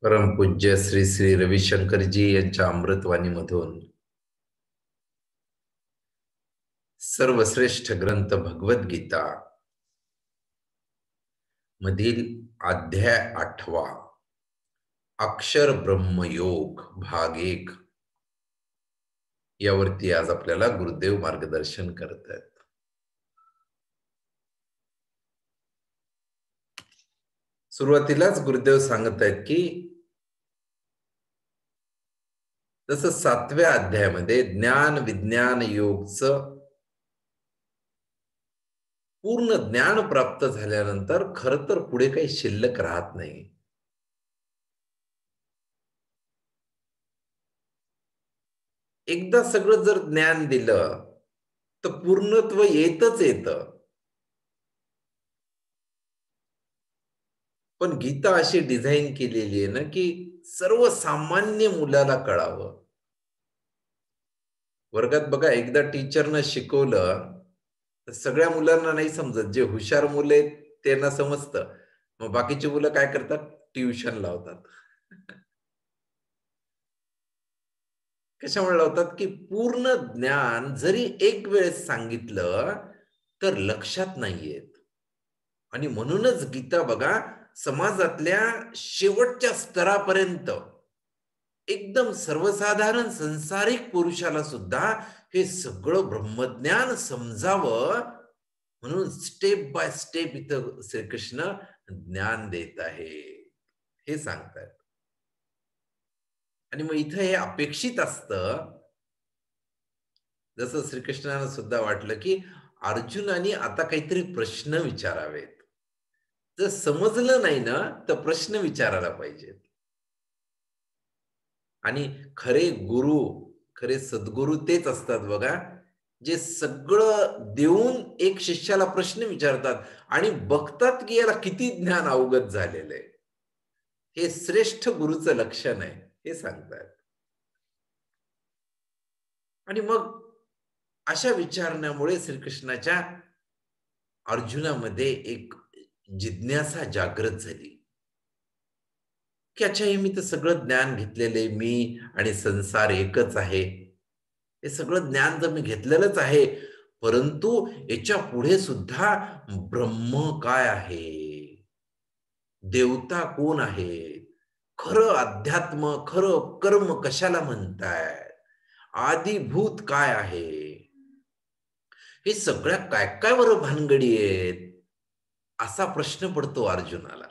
परमपूज्य श्री श्री रविशंकरजी यांच्या अमृतवाणीमधून सर्वश्रेष्ठ ग्रंथ भगवद्गीता मधील अध्याय 8 अक्षर ब्रह्मयोग भाग 1 यावरती आज आपल्याला गुरुदेव मार्गदर्शन करत आहेत. सुरुवातीलाच गुरुदेव सांगत आहेत की जसं 7व्या अध्यायामध्ये ज्ञान विज्ञान योगचं पूर्ण ज्ञान प्राप्त झाल्यानंतर खरं तर पुढे काही शिल्लक राहत नाही. एकदा सगळं जर ज्ञान दिलं तर पूर्णत्व येतच येतं. पण गीता अशी डिझाईन केलेली आहे ना की सर्वसामान्य मुलाला कळावं. वर्गात बघा एकदा टीचरनं शिकवलं तर सगळ्या मुलांना नाही समजत. जे हुशार मुलं आहेत त्यांना समजतं. मग बाकीची मुलं काय करतात? ट्युशन लावतात. कशामुळे लावतात की पूर्ण ज्ञान जरी एक वेळेस सांगितलं तर लक्षात नाही येत. आणि म्हणूनच गीता बघा समाजातल्या शेवटच्या स्तरापर्यंत एकदम सर्वसाधारण संसारिक पुरुषाला सुद्धा हे सगळं ब्रह्मज्ञान समजावं म्हणून स्टेप बाय स्टेप इथं श्रीकृष्ण ज्ञान देत आहे हे सांगतात. आणि मग इथं हे अपेक्षित असतं. जसं श्रीकृष्णानं सुद्धा वाटलं की अर्जुनाने आता काहीतरी प्रश्न विचारावेत. जर समजलं नाही ना तर प्रश्न विचारायला पाहिजेत. आणि खरे गुरु खरे सद्गुरु तेच असतात बघा जे सगळं देऊन एक शिष्याला प्रश्न विचारतात आणि बघतात की याला किती ज्ञान अवगत झालेलं आहे. हे श्रेष्ठ गुरुचं लक्षण आहे हे सांगतात. आणि मग अशा विचारण्यामुळे श्रीकृष्णाच्या अर्जुनामध्ये एक जिज्ञासा जागृत झाली की अच्छा हे मी तर सगळं ज्ञान घेतलेले मी आणि संसार एकच आहे. हे सगळं ज्ञान तर मी घेतलेलंच आहे परंतु याच्या पुढे सुद्धा ब्रह्म काय आहे, देवता कोण आहे, खरं अध्यात्म खरं कर्म कशाला म्हणतायत, आदिभूत काय आहे, हे सगळ्या काय काय बरं भानगडी आहेत असा प्रश्न पडतो अर्जुनाला.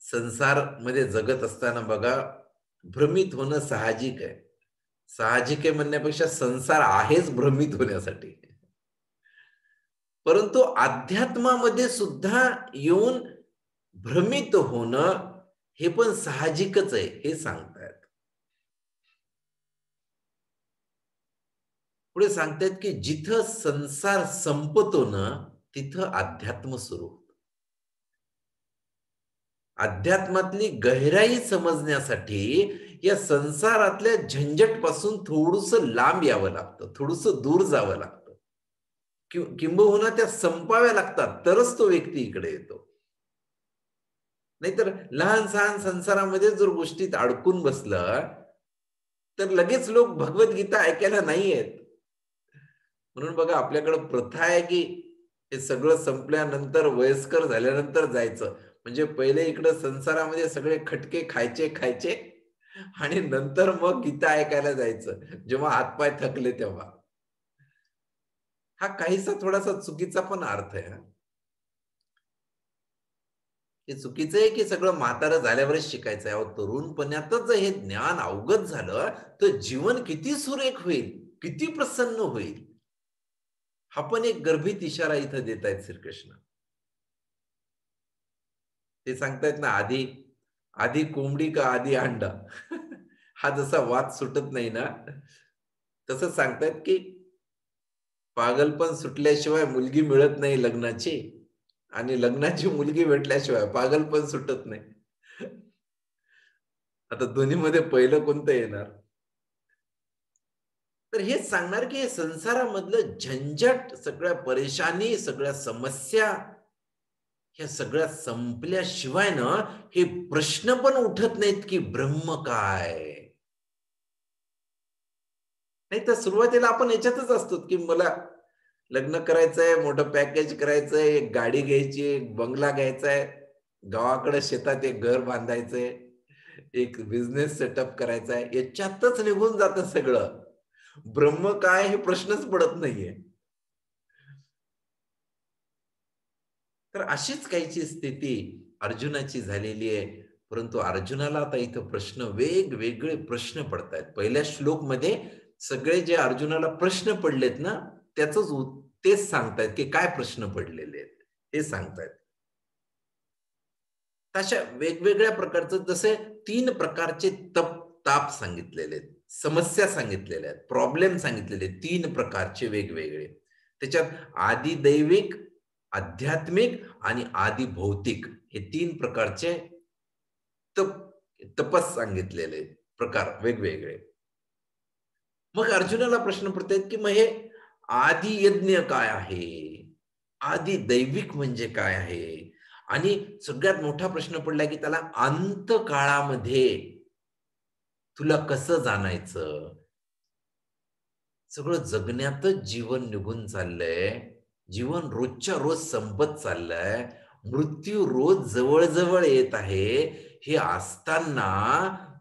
संसार मध्ये जगत असताना बघा भ्रमित होणं साहजिक आहे. साहजिक आहे म्हणण्यापेक्षा संसार आहेच भ्रमित होण्यासाठी. परंतु अध्यात्मामध्ये सुद्धा येऊन भ्रमित होणं हे पण साहजिकच आहे हे सांगतात. पुढे सांगतात की जिथं संसार संपतो ना तिथं अध्यात्म सुरू होतं. अध्यात्मातली गहराई समजण्यासाठी या संसारातल्या झंझट पासून थोडंसं लांब यावं लागतं, थोडंसं दूर जावं लागतं, किंबहुना त्या संपाव्या लागतात तरच तो व्यक्ती इकडे येतो. नाहीतर लहान सहान संसारामध्ये जर गोष्टीत अडकून बसलं तर लगेच लोक भगवद्गीता ऐकायला नाही येत. म्हणून बघा आपल्याकडे प्रथा आहे की हे सगळं संपल्यानंतर वयस्कर झाल्यानंतर जायचं. म्हणजे पहिले इकडे संसारामध्ये सगळे खटके खायचे आणि नंतर मग गीता ऐकायला जायचं जेव्हा हातपाय थकले तेव्हा. हा काहीसा थोडासा चुकीचा पण अर्थ आहे. हे चुकीचं आहे की सगळं म्हातारं झाल्यावरच शिकायचं आहे. तरुणपणातच हे ज्ञान अवगत झालं तर जीवन किती सुरेख होईल, किती प्रसन्न होईल. हा पण एक गर्भित इशारा इथं देत आहेत श्रीकृष्ण. ते सांगतायत ना आधी आधी कोंबडी का आधी अंडा. हा जसा वाद सुटत नाही ना तसं सांगतायत की पागलपण सुटल्याशिवाय मुलगी मिळत नाही लग्नाची आणि लग्नाची मुलगी भेटल्याशिवाय पागलपण सुटत नाही. आता दोन्हीमध्ये पहिलं कोणतं येणार? तर हेच सांगणार की संसारामधलं झंझट, सगळ्या परेशानी, सगळ्या समस्या ह्या सगळ्या संपल्याशिवाय ना हे प्रश्न पण उठत नाहीत की ब्रह्म काय. नाही तर सुरुवातीला आपण याच्यातच असतो की मला लग्न करायचंय, मोठं पॅकेज करायचंय, एक गाडी घ्यायची, एक बंगला घ्यायचाय, गावाकडे शेतात एक घर बांधायचंय, एक बिझनेस सेटअप करायचा आहे, याच्यातच निघून जातं सगळं. ब्रह्म काय हे प्रश्नच पडत नाहीये. तर अशीच काहीची स्थिती अर्जुनाची झालेली आहे. परंतु अर्जुनाला आता इथं वेगवेगळे प्रश्न पडतायत. पहिल्या श्लोकमध्ये सगळे जे अर्जुनाला प्रश्न पडलेत ना, तेच सांगतायत, की काय प्रश्न पडलेले आहेत, हे सांगतायत. तशा वेगवेगळ्या प्रकारचं जसे 3 प्रकारचे ताप सांगितलेले आहेत. समस्या सांगितलेल्या आहेत. प्रॉब्लेम सांगितलेले आहेत 3 प्रकारचे वेगवेगळे. त्याच्यात आदी दैविक, आध्यात्मिक आणि आदी भौतिक हे 3 प्रकारचे तप तपस सांगितलेले आहेत, प्रकार वेगवेगळे. मग अर्जुनाला प्रश्न पडतायत, की मग हे आदी यज्ञ काय आहे? आदी दैविक म्हणजे काय आहे? आणि सगळ्यात मोठा प्रश्न पडला, की त्याला अंतकाळामध्ये तुला कसं जाणायचं? सगळं जगण्यातच जीवन निघून चाललंय. जीवन रोजच्या रोज संपत चाललंय. मृत्यू रोज जवळ-जवळ येत आहे. हे असताना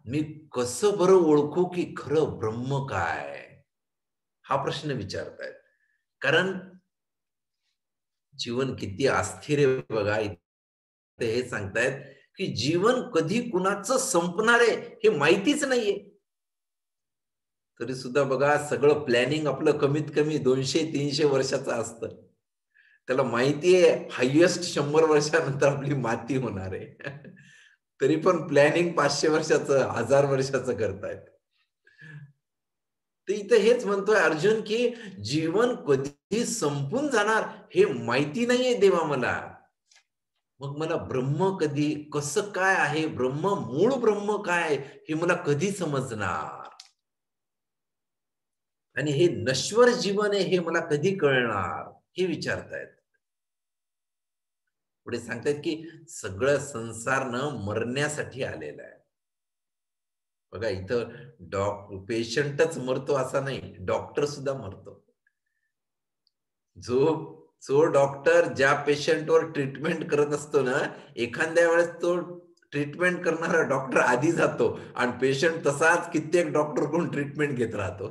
मी कसं बरं ओळखू, की खरं ब्रह्म काय? हा प्रश्न विचारतायत. कारण जीवन किती अस्थिर आहे बघा. इथे हे सांगतायत, की जीवन कधी कुणाचं संपणार आहे हे माहितीच नाहीये. तरी सुद्धा बघा सगळं प्लॅनिंग आपलं कमीत कमी 200-300 वर्षाचं असतं. त्याला माहिती आहे हायेस्ट 100 वर्षानंतर आपली माती होणार आहे. तरी पण प्लॅनिंग 500 वर्षाचं, 1000 वर्षाचं करतायत. तर इथं हेच म्हणतोय अर्जुन, की जीवन कधी संपून जाणार हे माहिती नाहीये देवा मला. मग मला ब्रह्म कधी, कसं काय आहे ब्रह्म, मूळ ब्रह्म काय हे मला कधी समजणार? आणि हे नश्वर जीवन आहे हे मला कधी कळणार? हे विचारतायत. पुढे सांगतायत, की सगळं संसार न मरण्यासाठी आलेला आहे. बघा इथं पेशंटच मरतो असा नाही, डॉक्टर सुद्धा मरतो. जो जो डॉक्टर ज्या पेशंटवर ट्रीटमेंट करत असतो ना, एखाद्या वेळेस तो ट्रीटमेंट करणारा डॉक्टर आधी जातो आणि पेशंट तसाच कित्येक डॉक्टरकडून ट्रीटमेंट घेत राहतो.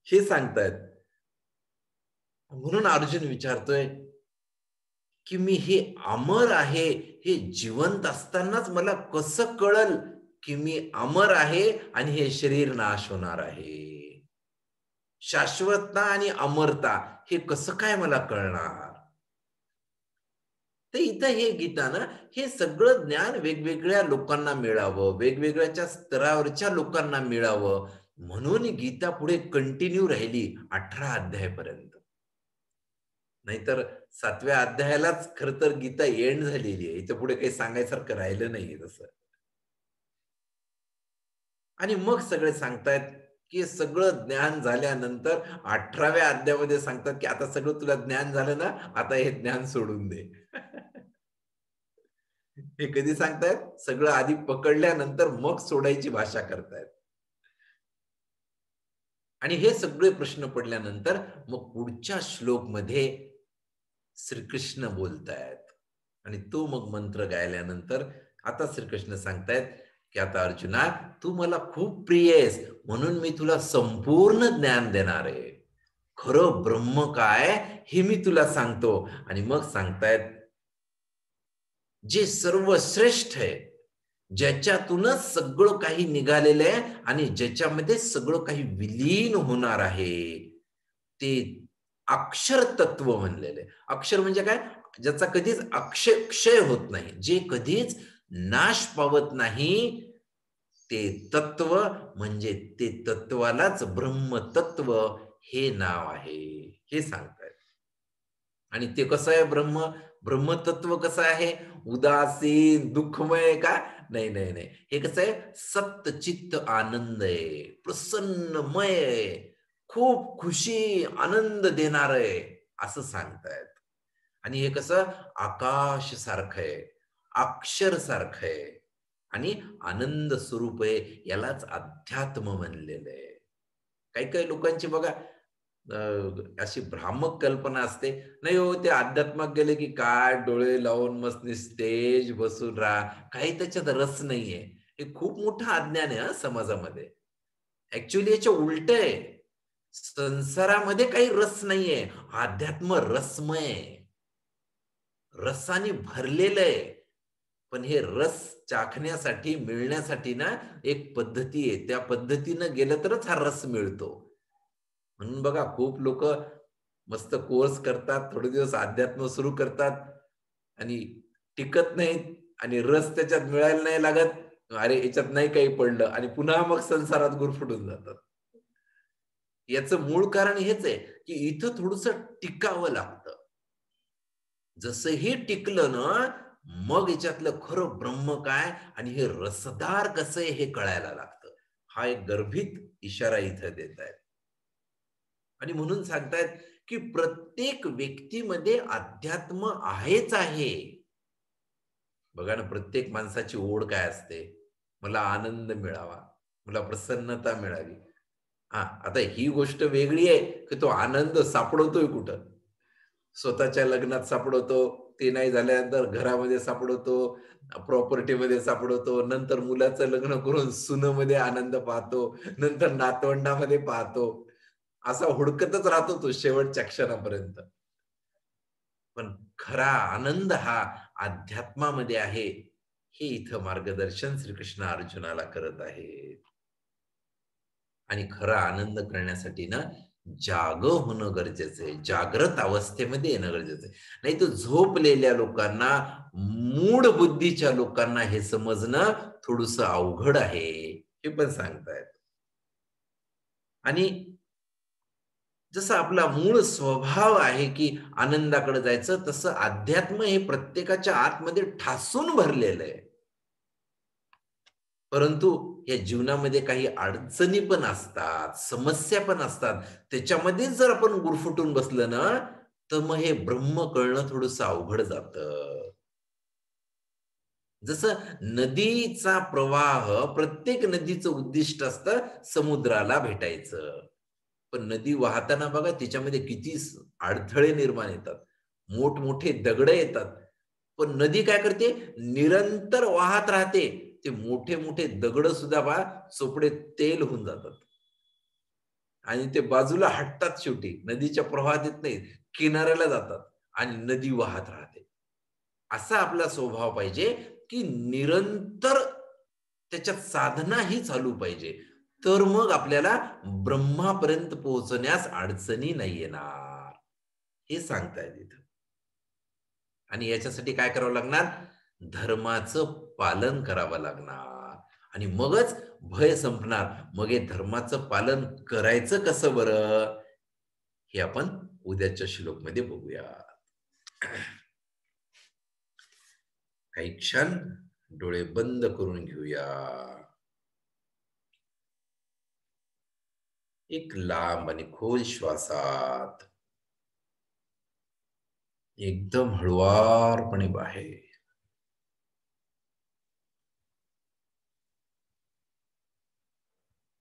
हे सांगतायत. म्हणून अर्जुन विचारतोय, की मी हे अमर आहे, हे जिवंत असतानाच मला कसं कळल, की मी अमर आहे आणि हे शरीर नाश होणार आहे. शाश्वतता आणि अमरता हे कसं काय मला कळणार? तर इथं हे गीता ना, हे सगळं ज्ञान वेगवेगळ्या लोकांना मिळावं, वेगवेगळ्या स्तरावरच्या लोकांना मिळावं, म्हणून गीता पुढे कंटिन्यू राहिली 18 अध्यायापर्यंत. नाहीतर 7व्या अध्यायालाच खरं तर गीता एंड झालेली आहे. इथं पुढे काही सांगायसारखं राहिलं नाहीये तसं. आणि मग सगळे सांगतायत, की सगळं ज्ञान झाल्यानंतर 18व्या अध्यायामध्ये सांगतात, की आता सगळं तुला ज्ञान झालं ना, आता हे ज्ञान सोडून दे. हे कधी सांगतायत? सगळं आधी पकडल्यानंतर मग सोडायची भाषा करतायत. आणि हे सगळे प्रश्न पडल्यानंतर मग पुढच्या श्लोकमध्ये श्रीकृष्ण बोलतायत. आणि तो मग मंत्र गायल्यानंतर आता श्रीकृष्ण सांगतायत, की आता अर्जुना तू मला खूप प्रिय आहेस म्हणून मी तुला संपूर्ण ज्ञान देणार आहे. खरं ब्रह्म काय हे मी तुला सांगतो. आणि मग सांगतायत, जे सर्वश्रेष्ठ आहे, ज्याच्यातूनच सगळं काही निघालेलं आहे आणि ज्याच्यामध्ये सगळं काही विलीन होणार आहे, ते अक्षर तत्व म्हणलेलं आहे. अक्षर म्हणजे काय? ज्याचा कधीच क्षय होत नाही, जे कधीच नाश पावत नाही, ते तत्व म्हणजे ते तत्वालाच ब्रह्मतत्व हे नाव आहे, हे सांगतायत. आणि ते कसं आहे ब्रह्मतत्व कसं आहे? उदासीन, दुःखमय का? नाही, नाही, नाही. हे कसं आहे? सत्चित्त आनंद आहे, प्रसन्नमय आहे, खूप खुशी, आनंद देणार आहे, असं सांगतायत. आणि हे कसं आकाश सारखं आहे, अक्षर सारखं आहे आणि आनंद स्वरूप आहे. यालाच अध्यात्म म्हणलेलं आहे. काही काही लोकांची बघा अशी भ्रामक कल्पना असते, नाही हो ते अध्यात्मात गेले की काय डोळे लावून मस्त निस्तेज बसून राहा, काही त्याच्यात रस नाहीये. हे खूप मोठं अज्ञान आहे समाजामध्ये. ऍक्च्युअली याच्या उलट आहे. संसारामध्ये काही रस नाहीये. अध्यात्म रसमय आहे. रसाने भरलेलं आहे. पण हे रस चाखण्यासाठी, मिळण्यासाठी ना एक पद्धती आहे. त्या पद्धतीनं गेलं तरच हा रस मिळतो. म्हणून बघा खूप लोकं मस्त कोर्स करतात, थोडे दिवस अध्यात्म सुरू करतात आणि टिकत नाहीत आणि रस त्याच्यात मिळायला नाही लागत. अरे, याच्यात नाही काही पडलं आणि पुन्हा मग संसारात गुरफटून जातात. याचं मूळ कारण हेच आहे, की इथं थोडंसं टिकावं लागतं. जसंही टिकलं ना, मग याच्यातलं खरं ब्रह्म काय आणि हे रसदार कसं आहे हे कळायला लागतं. हा एक गर्भित इशारा इथं देतायत. आणि म्हणून सांगतायत, की प्रत्येक व्यक्तीमध्ये अध्यात्म आहेच आहे. बघा ना, प्रत्येक माणसाची ओढ काय असते? मला आनंद मिळावा, मला प्रसन्नता मिळावी. हां, आता ही गोष्ट वेगळी आहे, की तो आनंद सापडवतोय कुठं? स्वतःच्या लग्नात सापडवतो, ते नाही झाल्यानंतर घरामध्ये सापडवतो, प्रॉपर्टीमध्ये सापडवतो, नंतर मुलाचं लग्न करून सुनेमध्ये आनंद पाहतो, नंतर नातवंडामध्ये पाहतो. असा हुडकतच राहतो तो शेवटच्या क्षणापर्यंत. पण खरा आनंद हा अध्यात्मामध्ये आहे, हे इथं मार्गदर्शन श्रीकृष्ण अर्जुनाला करत आहेत. आणि खरा आनंद करण्यासाठी ना जागं होणं गरजेचं आहे. जागृत अवस्थेमध्ये येणं गरजेचं आहे. नाहीतर झोपलेल्या लोकांना, मूढ बुद्धीच्या लोकांना हे समजणं थोडंसं अवघड आहे, हे पण सांगतायत. आणि जसं आपला मूळ स्वभाव आहे, की आनंदाकडे जायचं, तसं अध्यात्म हे प्रत्येकाच्या आतमध्ये ठासून भरलेलं आहे. परंतु या जीवनामध्ये काही अडचणी पण असतात, समस्या पण असतात. त्याच्यामध्येच जर आपण गुरफटून बसलं ना, तर मग हे ब्रह्म कळणं थोडंसं अवघड जातं. जसं नदीचा प्रवाह, प्रत्येक नदीचं उद्दिष्ट असतं समुद्राला भेटायचं. पण नदी वाहताना बघा तिच्यामध्ये किती अडथळे निर्माण येतात. मोठमोठे दगडं येतात. पण नदी काय करते? निरंतर वाहत राहते. ते मोठे-मोठे दगडं सुद्धा पहा चोपडे तेल होऊन जातात. आणि ते बाजूला हटतात शेवटी. नदीच्या प्रवाहात येत नाहीत. किनाऱ्याला जातात आणि नदी वाहत राहते. असा आपला स्वभाव पाहिजे, की निरंतर त्याच्यात साधना ही चालू पाहिजे. तर मग आपल्याला ब्रह्मापर्यंत पोहोचण्यास अडचणी नाही येणार. हे सांगतायत इथं. आणि याच्यासाठी काय करावं लागणार? धर्माचं पालन करावं लागणार आणि मगच भय संपणार. मग हे धर्माचं पालन करायचं कसं बरं? हे आपण उद्याच्या श्लोकमध्ये बघूया. काही क्षण डोळे बंद करून घेऊया. एक लांब आणि खोल श्वासात एकदम हळुवारपणे बाहेर